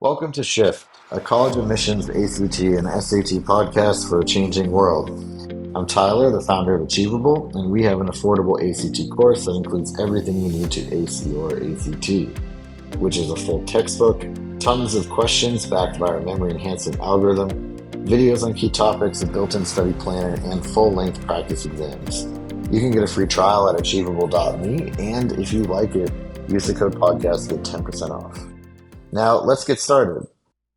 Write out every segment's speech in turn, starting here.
Welcome to Shift, a college admissions ACT and SAT podcast for a changing world. I'm Tyler, the founder of Achievable, and we have an affordable ACT course that includes everything you need to AC or ACT, which is a full textbook, tons of questions backed by our memory enhancement algorithm, videos on key topics, a built-in study planner, and full-length practice exams. You can get a free trial at achievable.me, and if you like it, use the code podcast to get 10% off. Now, let's get started.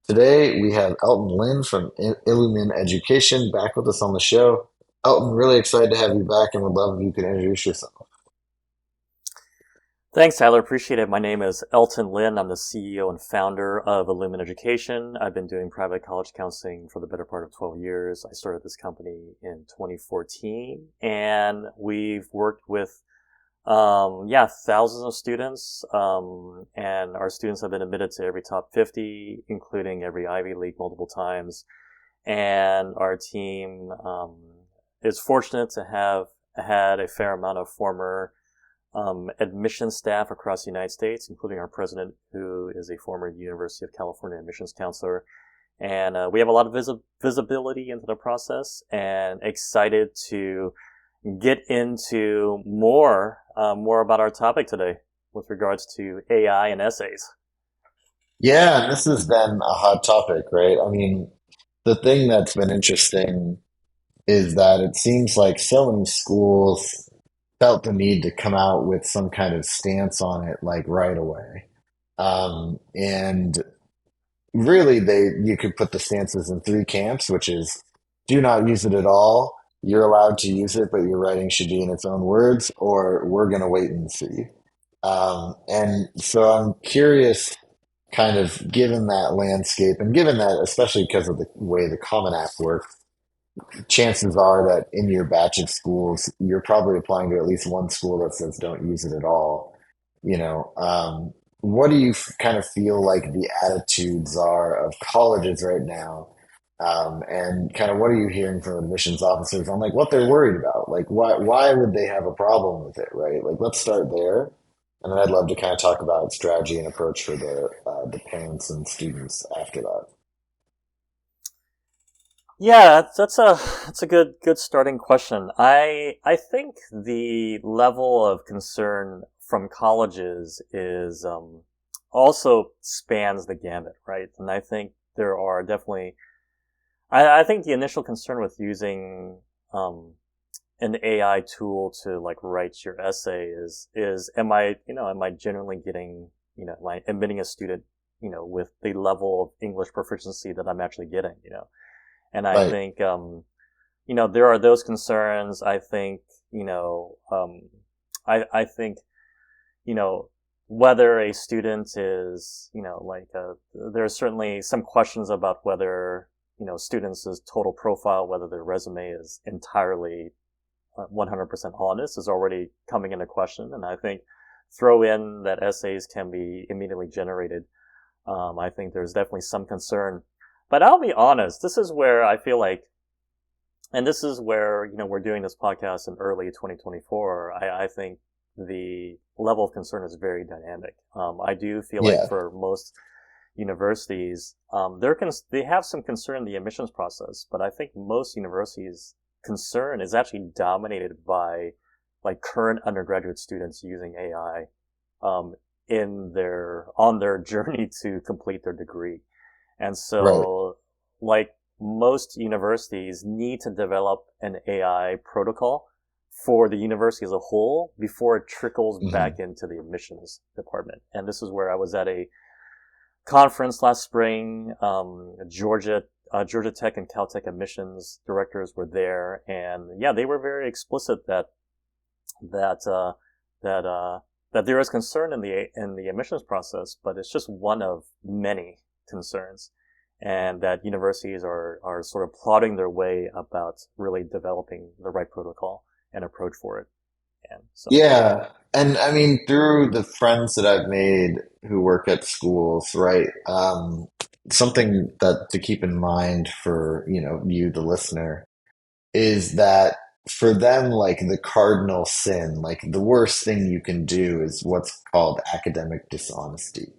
Today, we have Elton Lin from Illumin Education back with us on the show. Elton, really excited to have you back and would love if you could introduce yourself. Thanks, Tyler. Appreciate it. My name is Elton Lin. I'm the CEO and founder of Illumin Education. I've been doing private college counseling for the better part of 12 years. I started this company in 2014, and we've worked with, thousands of students. And our students have been admitted to every top 50, including every Ivy League multiple times. And our team, is fortunate to have had a fair amount of former admissions staff across the United States, including our president, who is a former University of California admissions counselor. And we have a lot of visibility into the process and excited to get into more about our topic today with regards to AI and essays. Yeah, this has been a hot topic, right? I mean, the thing that's been interesting is that it seems like so many schools felt the need to come out with some kind of stance on it like right away. And really you could put the stances in three camps, which is do not use it at all. You're allowed to use it, but your writing should be in its own words, or we're going to wait and see. And so I'm curious, kind of given that landscape and given that, especially because of the way the Common App works, chances are that in your batch of schools, you're probably applying to at least one school that says don't use it at all. What do you kind of feel like the attitudes are of colleges right now? And kind of what are you hearing from admissions officers on like what they're worried about? Like why would they have a problem with it, right? Like let's start there. And then I'd love to kind of talk about strategy and approach for the parents and students after that. Yeah, that's a good starting question. I think the level of concern from colleges is also spans the gamut, right? And I think there are definitely I think the initial concern with using an AI tool to like write your essay is am I generally getting, am I admitting a student, with the level of English proficiency that I'm actually getting, and I Right. think, there are those concerns. I think, I think, you know, whether a student is, there are certainly some questions about whether, students' total profile, whether their resume is entirely 100% honest is already coming into question. And I think throw in that essays can be immediately generated. I think there's definitely some concern. But I'll be honest, this is where I feel like, and this is where, we're doing this podcast in early 2024. I think the level of concern is very dynamic. I do feel like Yeah. for most universities, they have some concern in the admissions process, but I think most universities' concern is actually dominated by like current undergraduate students using AI, on their journey to complete their degree. And Right. so, like most universities need to develop an AI protocol for the university as a whole before it trickles back Hmm. into the admissions department. And this is where I was at a conference last spring. Georgia Tech and Caltech admissions directors were there, and yeah, they were very explicit that uh, that that there is concern in the admissions process, but it's just one of many concerns, and that universities are sort of plotting their way about really developing the right protocol and approach for it. And so, Yeah. And I mean, through the friends that I've made who work at schools, right? Something that to keep in mind for, you, the listener, is that for them, like the cardinal sin, like the worst thing you can do is what's called academic dishonesty.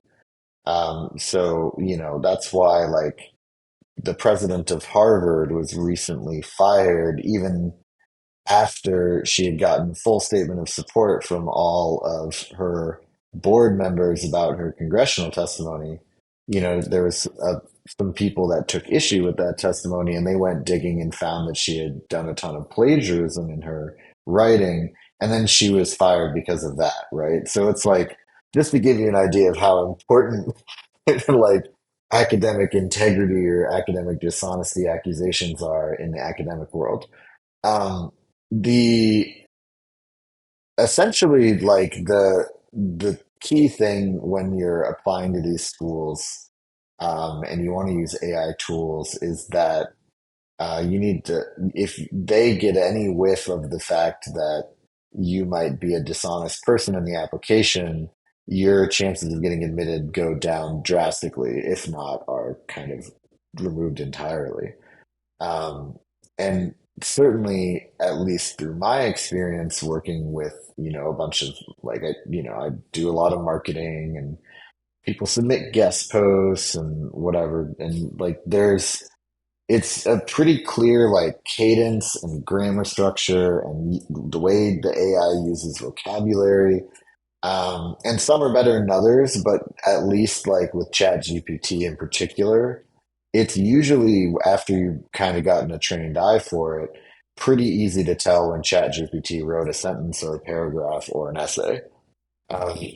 So, that's why like the president of Harvard was recently fired, even after she had gotten full statement of support from all of her board members about her congressional testimony. There was some people that took issue with that testimony, and they went digging and found that she had done a ton of plagiarism in her writing, and then she was fired because of that, right? So it's like, just to give you an idea of how important like academic integrity or academic dishonesty accusations are in the academic world. The essentially like the key thing when you're applying to these schools, and you want to use AI tools, is that you need to, if they get any whiff of the fact that you might be a dishonest person in the application, your chances of getting admitted go down drastically, if not are kind of removed entirely. Um, and certainly, at least through my experience working with, a bunch of like, I do a lot of marketing and people submit guest posts and whatever. And like, it's a pretty clear like cadence and grammar structure and the way the AI uses vocabulary. And some are better than others, but at least like with ChatGPT in particular, it's usually after you've kind of gotten a trained eye for it, pretty easy to tell when ChatGPT wrote a sentence or a paragraph or an essay.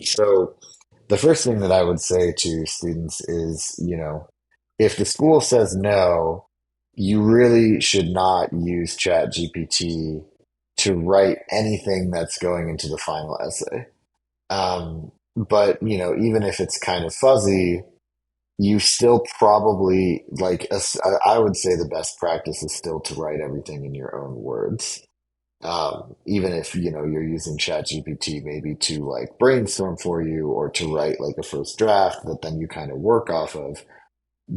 So the first thing that I would say to students is, if the school says no, you really should not use ChatGPT to write anything that's going into the final essay. But even if it's kind of fuzzy, you still probably like, I would say the best practice is still to write everything in your own words. Even if you're using ChatGPT maybe to like brainstorm for you or to write like a first draft that then you kind of work off of,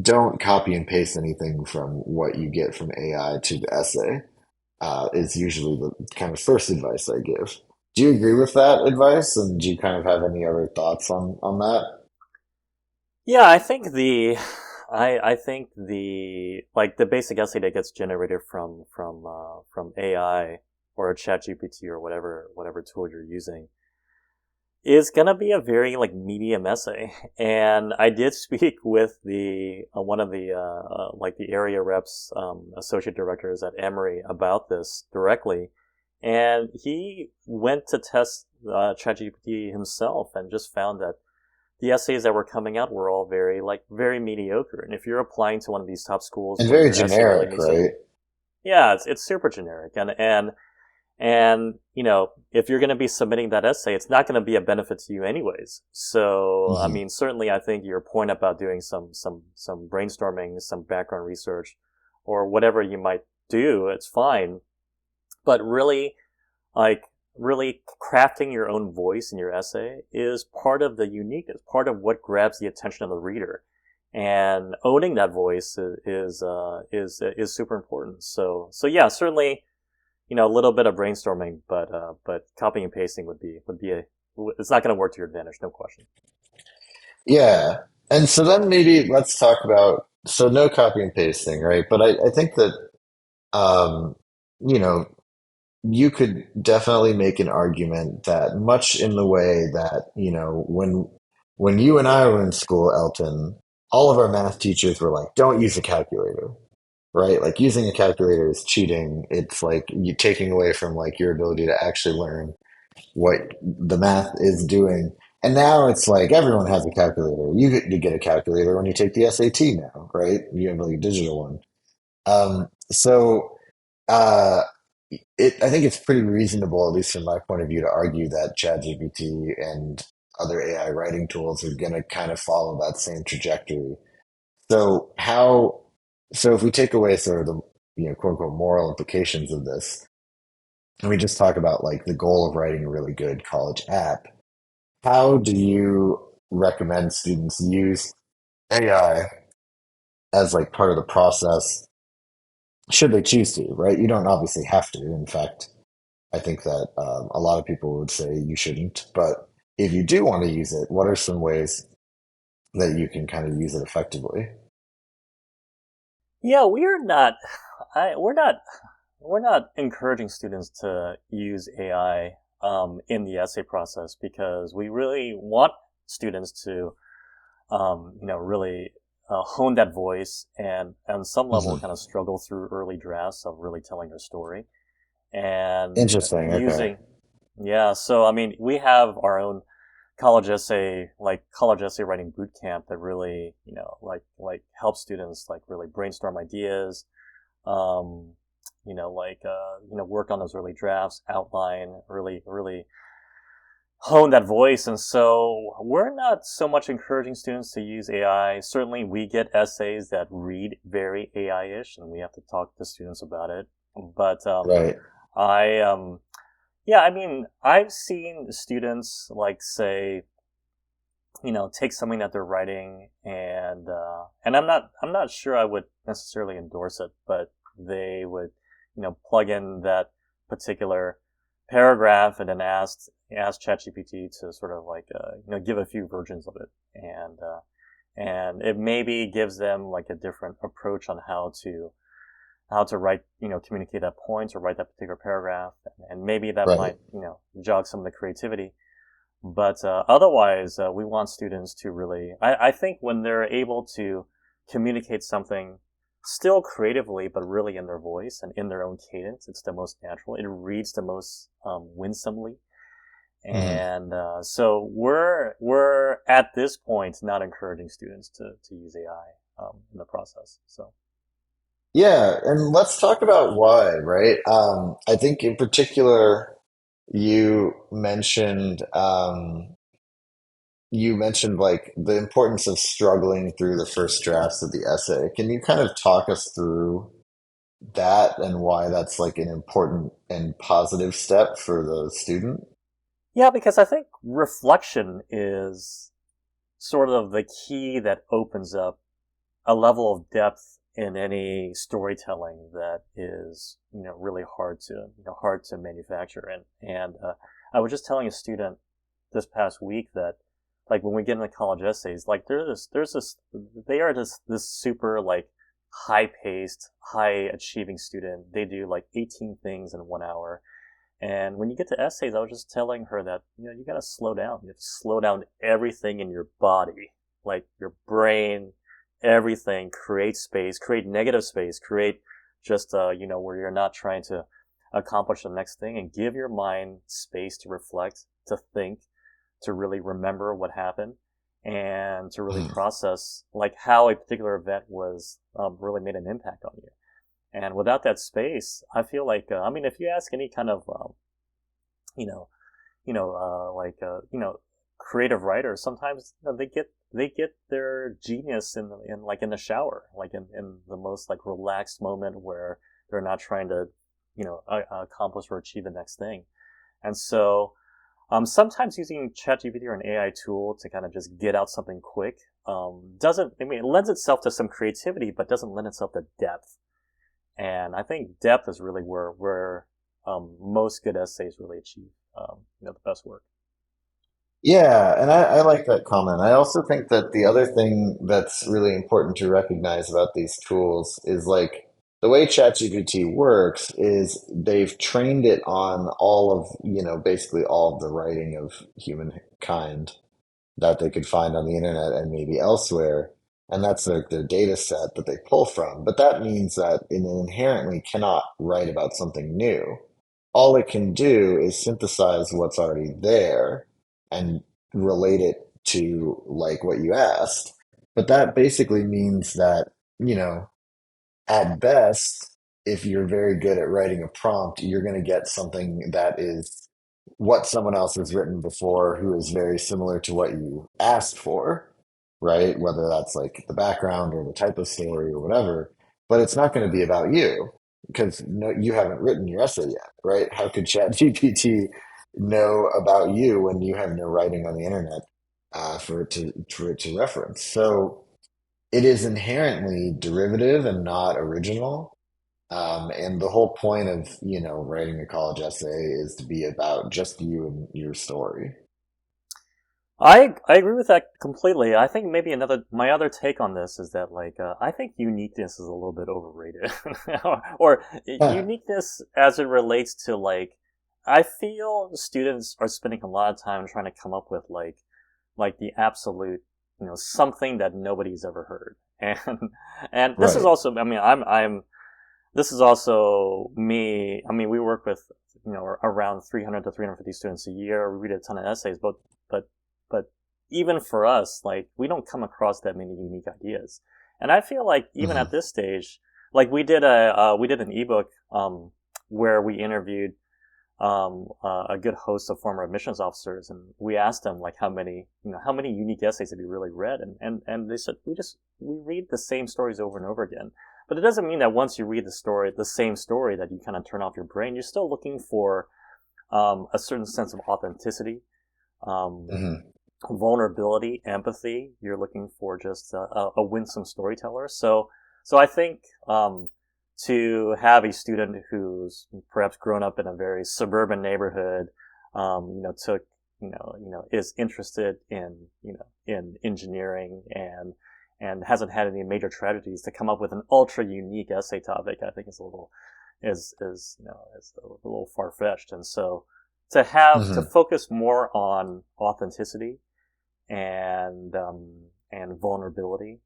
don't copy and paste anything from what you get from AI to the essay. Is usually the kind of first advice I give. Do you agree with that advice? And do you kind of have any other thoughts on that? Yeah, I think the like the basic essay that gets generated from AI or ChatGPT or whatever tool you're using is gonna be a very like medium essay. And I did speak with the one of the like the area reps, associate directors at Emory about this directly, and he went to test ChatGPT himself and just found that the essays that were coming out were all very mediocre. And if you're applying to one of these top schools And where very your essay really generic, needs to, right? yeah, it's super generic. And if you're going to be submitting that essay, it's not going to be a benefit to you anyways. So I Mhm. mean, certainly, I think your point about doing some brainstorming, some background research, or whatever you might do, it's fine. But really, like really crafting your own voice in your essay is part of the uniqueness, part of what grabs the attention of the reader, and owning that voice is super important. So yeah, certainly, a little bit of brainstorming, but copying and pasting would be a it's not going to work to your advantage, no question. Yeah. And so then maybe let's talk about, so no copy and pasting, right? But I think that, um, you know, you could definitely make an argument that much in the way that, when you and I were in school, Elton, all of our math teachers were like, don't use a calculator, right? Like using a calculator is cheating. It's like you taking away from like your ability to actually learn what the math is doing. And now it's like everyone has a calculator. You get a calculator when you take the SAT now, right? You have like a digital one. So uh, I think it's pretty reasonable, at least from my point of view, to argue that ChatGPT and other AI writing tools are going to kind of follow that same trajectory. So how, so if we take away sort of the, quote unquote moral implications of this, and we just talk about like the goal of writing a really good college app, how do you recommend students use AI as like part of the process, should they choose to, right? You don't obviously have to. In fact, I think that a lot of people would say you shouldn't. But if you do want to use it, what are some ways that you can kind of use it effectively. Yeah, we're not. We're not. We're not encouraging students to use AI in the essay process because we really want students to, really hone that voice and on some level Mhm. kind of struggle through early drafts of really telling their story and Interesting. Okay. using. Yeah, so I mean, we have our own college essay writing boot camp that really, helps students like really brainstorm ideas, um, work on those early drafts, outline, really hone that voice. And so we're not so much encouraging students to use AI. Certainly we get essays that read very AI-ish and we have to talk to students about it. But, Right. I, yeah, I mean, I've seen students like say, take something that they're writing and I'm not sure I would necessarily endorse it, but they would, plug in that particular paragraph and then ask ChatGPT to sort of like, give a few versions of it. And it maybe gives them like a different approach on how to write, communicate that point or write that particular paragraph. And maybe that Right. might, jog some of the creativity. But otherwise, we want students to really. I think when they're able to communicate something still creatively, but really in their voice and in their own cadence, it's the most natural. It reads the most winsomely. Mhm. And so we're at this point not encouraging students to use AI in the process. So. Yeah, and let's talk about why, right? I think in particular, you mentioned you mentioned like the importance of struggling through the first drafts of the essay. Can you kind of talk us through that and why that's like an important and positive step for the student? Yeah, because I think reflection is sort of the key that opens up a level of depth in any storytelling that is, really hard to manufacture. And I was just telling a student this past week that, like, when we get into college essays, like, they are just this super, like, high paced, high achieving student. They do like 18 things in 1 hour. And when you get to essays, I was just telling her that, you gotta slow down. You have to slow down everything in your body, like your brain, everything, create space, create negative space, create just, where you're not trying to accomplish the next thing and give your mind space to reflect, to think, to really remember what happened and to really Mhm. process like how a particular event was really made an impact on you. And without that space, I feel like, I mean, if you ask any kind of, you know, creative writers, sometimes they get their genius in the shower, like in the most like relaxed moment where they're not trying to, accomplish or achieve the next thing. And so, sometimes using ChatGPT or an AI tool to kind of just get out something quick, doesn't, I mean, it lends itself to some creativity, but doesn't lend itself to depth. And I think depth is really where most good essays really achieve the best work. Yeah, and I like that comment. I also think that the other thing that's really important to recognize about these tools is like the way ChatGPT works is they've trained it on all of, basically all of the writing of humankind that they could find on the internet and maybe elsewhere. And that's their data set that they pull from. But that means that it inherently cannot write about something new. All it can do is synthesize what's already there and relate it to like what you asked. But that basically means that, you know, at best, if you're very good at writing a prompt, you're going to get something that is what someone else has written before who is very similar to what you asked for, right? Whether that's like the background or the type of story or whatever. But it's not going to be about you because no, you haven't written your essay yet, right? How could ChatGPT know about you when you have no writing on the internet for it to reference? So it is inherently derivative and not original. And the whole point of, writing a college essay is to be about just you and your story. I agree with that completely. I think maybe my other take on this is that I think uniqueness is a little bit overrated, or Huh. uniqueness as it relates to I feel students are spending a lot of time trying to come up with the absolute something that nobody's ever heard, and this is Right. also I mean I'm this is also me. I mean, we work with around 300 to 350 students a year. We read a ton of essays, but but even for us, we don't come across that many unique ideas. And I feel like even Hmm. at this stage, we did an ebook where we interviewed a good host of former admissions officers, and we asked them how many unique essays have you really read, and they said we read the same stories over and over again. But it doesn't mean that once you read the same story, that you kind of turn off your brain. You're still looking for a certain sense of authenticity, um, Hmm. vulnerability, empathy. You're looking for just a winsome storyteller. So I think to have a student who's perhaps grown up in a very suburban neighborhood, took is interested in in engineering and hasn't had any major tragedies to come up with an ultra unique essay topic, I think is a little is a little far fetched. And so to Hmm. focus more on authenticity and vulnerability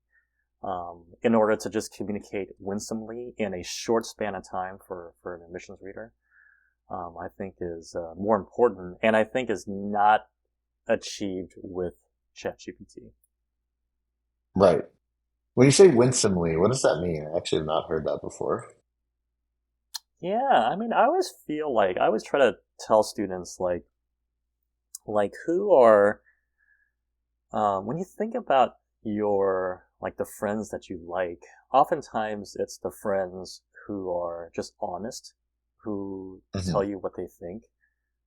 in order to just communicate winsomely in a short span of time for an admissions reader, I think is more important, and I think is not achieved with ChatGPT. Right. When you say winsomely, what does that mean? I actually have not heard that before. Yeah, I mean, I always try to tell students who are when you think about your the friends that you like, oftentimes it's the friends who are just honest, who tell Hmm. you what they think,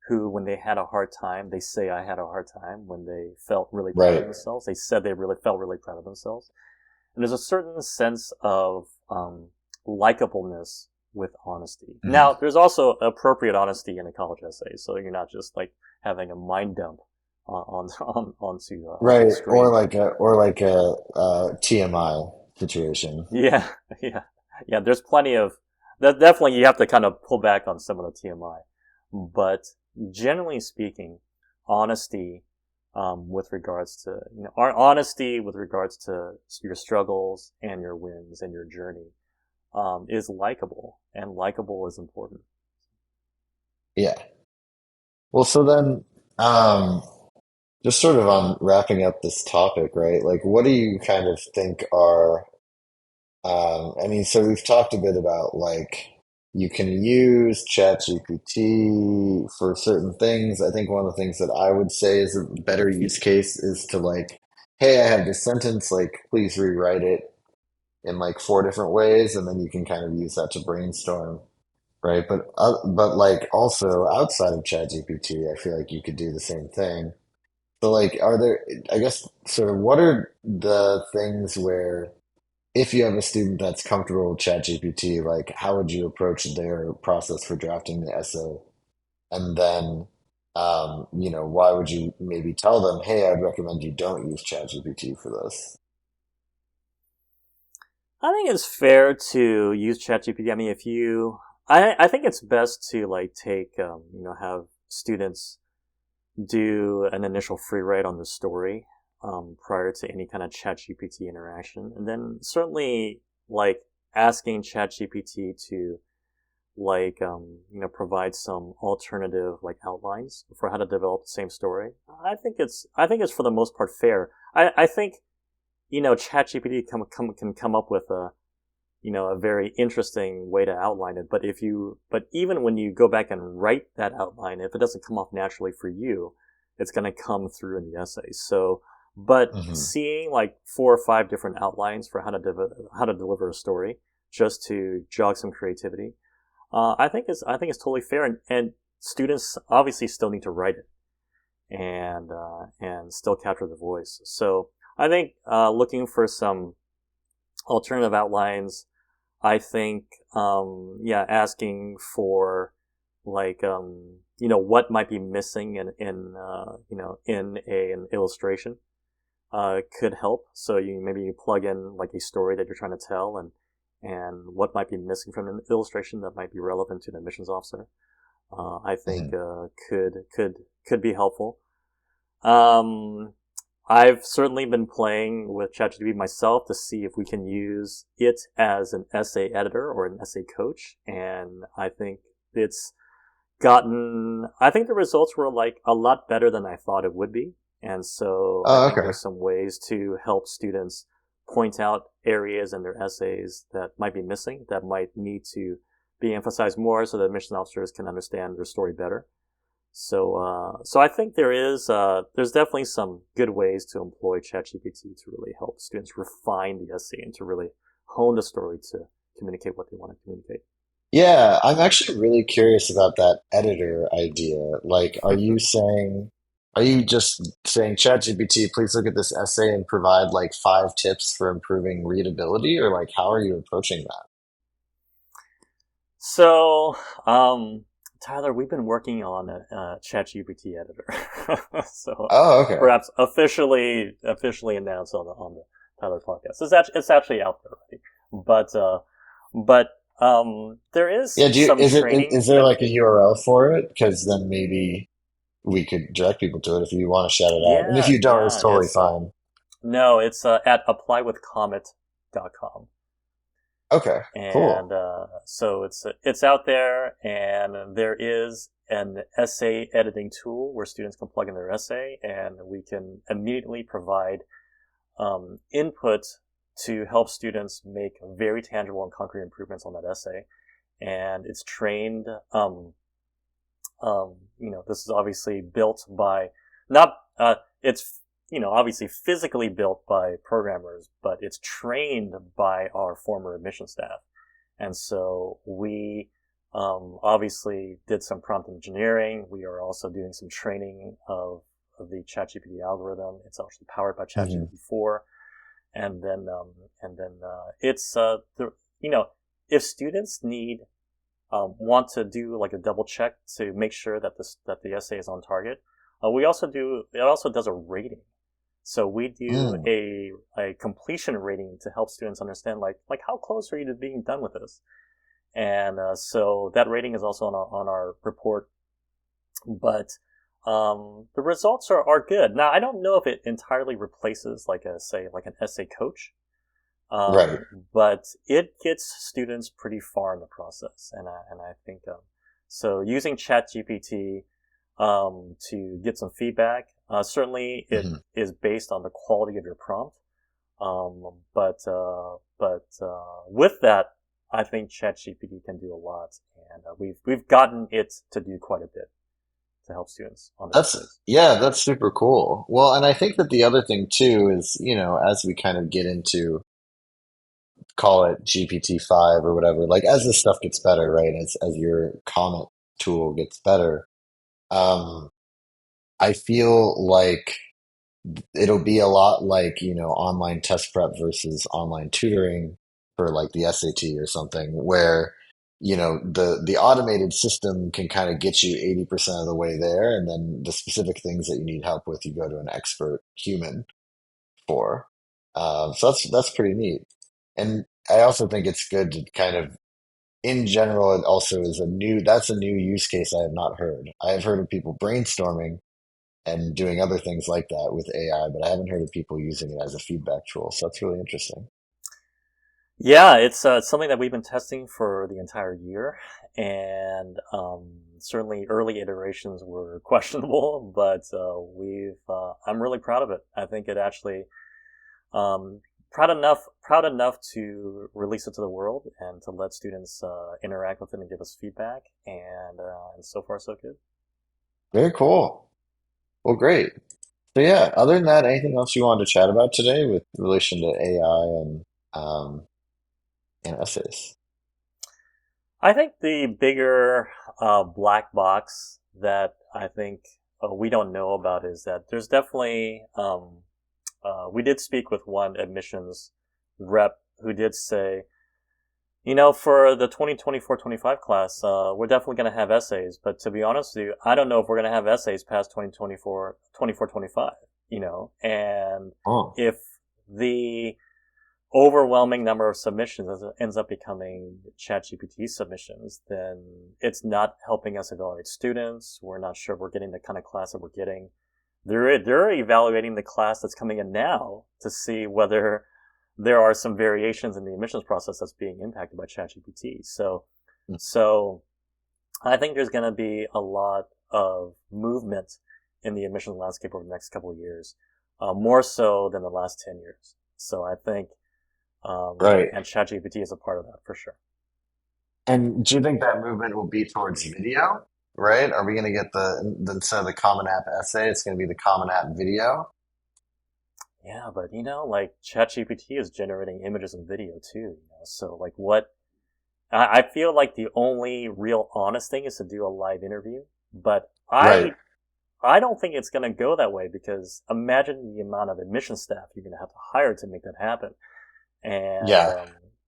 who when they had a hard time, they say I had a hard time. When they felt really proud of Right. themselves, they said they really felt really proud of themselves. And there's a certain sense of likableness with honesty. Now, Hmm. there's also appropriate honesty in a college essay, so you're not just having a mind dump onto the Right. screen. Or like a, TMI situation. Yeah, yeah, yeah. There's plenty of that. Definitely, you have to kind of pull back on some of the TMI, but generally speaking, honesty with regards to our honesty with regards to your struggles and your wins and your journey is likable, and likable is important. Yeah. Well, so then, um, just sort of on wrapping up this topic, right? Like, what do you kind of think are, I mean, so we've talked a bit about like you can use ChatGPT for certain things. I think one of the things that I would say is a better use case is to like, hey, I have this sentence, like, please rewrite it in like four different ways, and then you can kind of use that to brainstorm, right? But like also outside of ChatGPT, I feel like you could do the same thing. So like, are there, I guess, sort of what are the things where if you have a student that's comfortable with ChatGPT, like how would you approach their process for drafting the essay? And then, why would you maybe tell them, hey, I'd recommend you don't use ChatGPT for this? I think it's fair to use ChatGPT. I mean, I think it's best to take have students do an initial free write on the story prior to any kind of ChatGPT interaction, and then certainly asking ChatGPT to provide some alternative outlines for how to develop the same story. I think it's for the most part fair. I think ChatGPT can come up with a very interesting way to outline it. But even when you go back and write that outline, if it doesn't come off naturally for you, it's going to come through in the essay. So, but Hmm. seeing four or five different outlines for how to deliver a story just to jog some creativity, I think it's totally fair. And students obviously still need to write it and still capture the voice. So I think looking for some alternative outlines. I think, yeah, asking for what might be missing in an illustration could help. So you plug in like a story that you're trying to tell, and what might be missing from an illustration that might be relevant to the admissions officer. I think Mhm. could be helpful. Um, I've certainly been playing with ChatGPT myself to see if we can use it as an essay editor or an essay coach, and it's I think the results were like a lot better than I thought it would be. And so I Oh, think okay. there's some ways to help students point out areas in their essays that might be missing, that might need to be emphasized more so that admission officers can understand their story better. So I think there's definitely some good ways to employ ChatGPT to really help students refine the essay and to really hone the story to communicate what they want to communicate. Yeah, I'm actually really curious about that editor idea. Like, are you just saying, ChatGPT, please look at this essay and provide like 5 tips for improving readability, or like, how are you approaching that? So, um, Tyler, we've been working on a ChatGPT editor, so Oh, okay. perhaps officially announced on the Tyler podcast. It's actually out there already, but there is Yeah, some training is there that like a URL for it? Because then maybe we could direct people to it if you want to shout it out. And if yeah you don't, it's yeah totally fine. no it's at applywithcomet.com. Okay, And cool. so it's out there, and there is an essay editing tool where students can plug in their essay, and we can immediately provide input to help students make very tangible and concrete improvements on that essay. And it's trained. This is obviously built by not. It's obviously physically built by programmers, but it's trained by our former admission staff. And so we obviously did some prompt engineering. We are also doing some training of the ChatGPT algorithm. It's actually powered by Hmm. ChatGPT 4. And then it's you know if students want to do like a double check to make sure that the essay is on target, we also do it also does a rating. So we do Mm. a completion rating to help students understand like how close are you to being done with this. And so that rating is also on our report. But the results are good. Now I don't know if it entirely replaces like an essay coach, Right. um, but it gets students pretty far in the process. And I think so. Using ChatGPT to get some feedback, certainly it Hmm. is based on the quality of your prompt. But with that, I think ChatGPT can do a lot, and we've gotten it to do quite a bit to help students on their That's essays. yeah, that's super cool. Well, and I think that the other thing too is, as we kind of get into, call it GPT-5 or whatever, like as this stuff gets better, right? As your Comet tool gets better, um, I feel like it'll be a lot like, online test prep versus online tutoring for like the SAT or something, where, the automated system can kind of get you 80% of the way there, and then the specific things that you need help with, you go to an expert human for. So that's pretty neat. And I also think it's good to kind of, in general, it also is that's a new use case I have not heard. I have heard of people brainstorming and doing other things like that with AI, but I haven't heard of people using it as a feedback tool. So that's really interesting. Yeah, it's something that we've been testing for the entire year, and certainly early iterations were questionable, but I'm really proud of it. I think it actually um, proud enough to release it to the world and to let students interact with it and give us feedback, and so far so good. Very cool. Well, great. So yeah, other than that, anything else you wanted to chat about today with relation to AI um, and essays? I think the bigger black box that I think we don't know about is that there's definitely we did speak with one admissions rep who did say, For the 2024-25 class, we're definitely going to have essays, but to be honest with you, I don't know if we're going to have essays past 2024-25, and Oh, if the overwhelming number of submissions ends up becoming ChatGPT submissions, then it's not helping us evaluate students. We're not sure if we're getting the kind of class that we're getting. They're evaluating the class that's coming in now to see whether there are some variations in the admissions process that's being impacted by ChatGPT. So I think there's going to be a lot of movement in the admissions landscape over the next couple of years, more so than the last 10 years. So I think, right. and ChatGPT is a part of that for sure. And do you think that movement will be towards video? Right? Are we going to get instead of the Common App essay, it's going to be the Common App video? Yeah, but like ChatGPT is generating images and video too, so like what, I feel like the only real honest thing is to do a live interview, but Right. I don't think it's going to go that way because imagine the amount of admission staff you're going to have to hire to make that happen, and Yeah.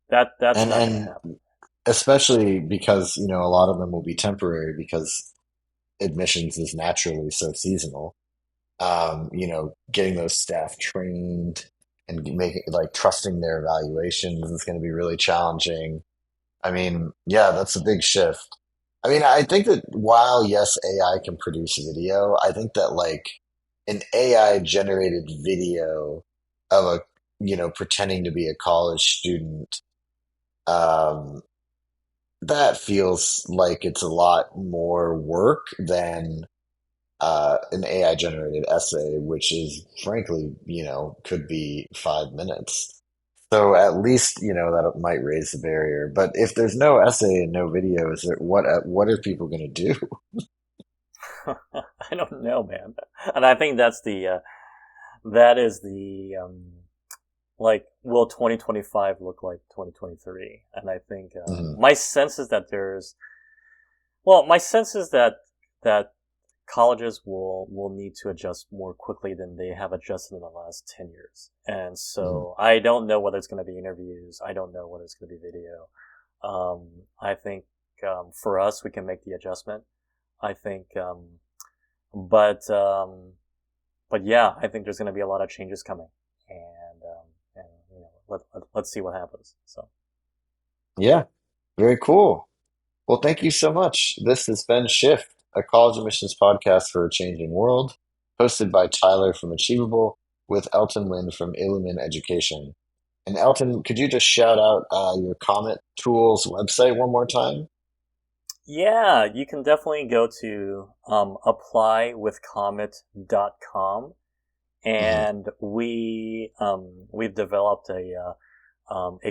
that's And not going to and happen. especially because, a lot of them will be temporary because admissions is naturally so seasonal. Getting those staff trained and making like trusting their evaluations is going to be really challenging. I mean, yeah, that's a big shift. I mean, I think that while yes, AI can produce video, I think that like an AI generated video of pretending to be a college student, um, that feels like it's a lot more work than an AI generated essay, which is frankly, could be 5 minutes. So at least, that might raise the barrier. But if there's no essay and no video, is there, what are people going to do? I don't know, man, and I think that is the like, will 2025 look like 2023? And I think Mhm. my sense is that my sense is that colleges will need to adjust more quickly than they have adjusted in the last 10 years. And Mhm. so I don't know whether it's going to be interviews. I don't know whether it's going to be video. I think for us, we can make the adjustment. I think, but yeah, I think there's going to be a lot of changes coming, and let's see what happens. So Yeah, very cool. Well, thank you so much. This has been Shift, a college admissions podcast for a changing world, hosted by Tyler from Achievable with Elton Lin from Illumin Education. And Elton, could you just shout out your Comet Tools website one more time? yeah, you can definitely go to applywithcomet.com, Mhm. and we've developed a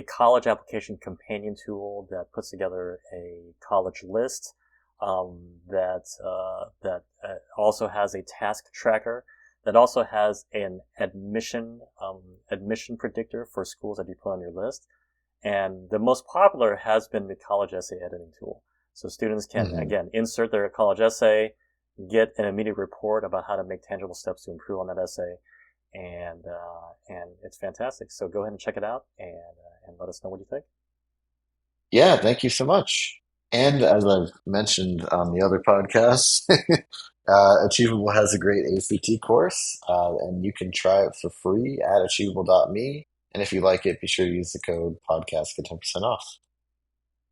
college application companion tool that puts together a college list, that also has a task tracker, that also has an admission predictor for schools that you put on your list, and the most popular has been the college essay editing tool. So students can Mhm. again insert their college essay, get an immediate report about how to make tangible steps to improve on that essay, and it's fantastic. So go ahead and check it out, and let us know what you think. Yeah, thank you so much. And as I've mentioned on the other podcasts, Achievable has a great ACT course, and you can try it for free at achievable.me. And if you like it, be sure to use the code podcast for 10% off.